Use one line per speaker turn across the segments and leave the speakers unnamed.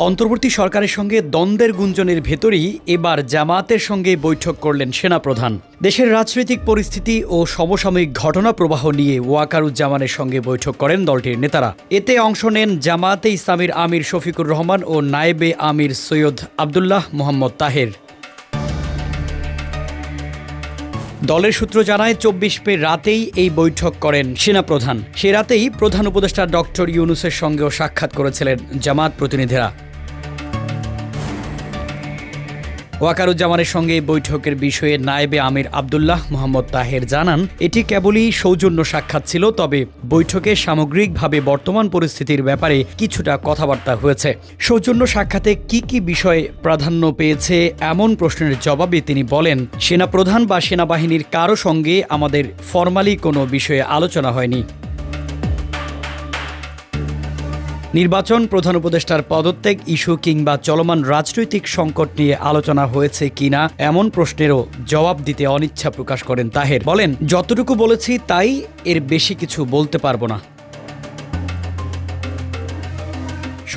অন্তর্বর্তী সরকারের সঙ্গে দ্বন্দ্বের গুঞ্জনের ভেতরেই এবার জামায়াতের সঙ্গে বৈঠক করলেন সেনাপ্রধান। দেশের রাজনৈতিক পরিস্থিতি ও সমসাময়িক ঘটনা প্রবাহ নিয়ে ওয়াকারুজ্জামানের সঙ্গে বৈঠক করেন দলটির নেতারা। এতে অংশ নেন জামায়াতে ইসলামীর আমির শফিকুর রহমান ও নায়েবে আমির সৈয়দ আবদুল্লাহ মোহাম্মদ তাহের। দলের সূত্র জানায় ২৪ মে রাতেই এই বৈঠক করেন সেনাপ্রধান। সে রাতেই প্রধান উপদেষ্টা ডক্টর ইউনূসের সঙ্গেও সাক্ষাৎ করেছিলেন জামায়াত প্রতিনিধিরা। ওয়াকারুজ্জামানের সঙ্গে এই বৈঠকের বিষয়ে নায়েবে আমির আবদুল্লাহ মোহাম্মদ তাহের জানান, এটি কেবলই সৌজন্য সাক্ষাৎ ছিল, তবে বৈঠকে সামগ্রিকভাবে বর্তমান পরিস্থিতির ব্যাপারে কিছুটা কথাবার্তা হয়েছে। সৌজন্য সাক্ষাতে কি কি বিষয় প্রাধান্য পেয়েছে এমন প্রশ্নের জবাবে তিনি বলেন, সেনাপ্রধান বা সেনাবাহিনীর কারো সঙ্গে আমাদের ফরমালি কোনো বিষয়ে আলোচনা হয়নি। নির্বাচন, প্রধান উপদেষ্টার পদত্যাগ ইস্যু কিংবা চলমান রাজনৈতিক সংকট নিয়ে আলোচনা হয়েছে কিনা এমন প্রশ্নেরও জবাব দিতে অনিচ্ছা প্রকাশ করেন তাহের। বলেন, যতটুকু বলেছি তাই, এর বেশি কিছু বলতে পারবো না।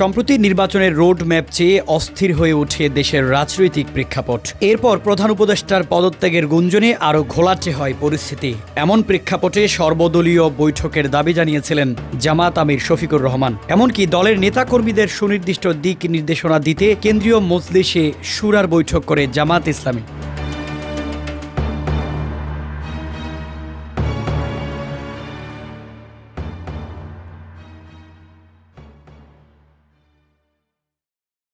সম্প্রতি নির্বাচনের রোড ম্যাপ চেয়ে অস্থির হয়ে ওঠে দেশের রাজনৈতিক প্রেক্ষাপট। এরপর প্রধান উপদেষ্টার পদত্যাগের গুঞ্জনে আরও ঘোলাটে হয় পরিস্থিতি। এমন প্রেক্ষাপটে সর্বদলীয় বৈঠকের দাবি জানিয়েছিলেন জামায়াত আমির শফিকুর রহমান। এমনকি দলের নেতাকর্মীদের সুনির্দিষ্ট দিক নির্দেশনা দিতে কেন্দ্রীয় মজলিসে শুরার বৈঠক করে জামায়াত ইসলামী।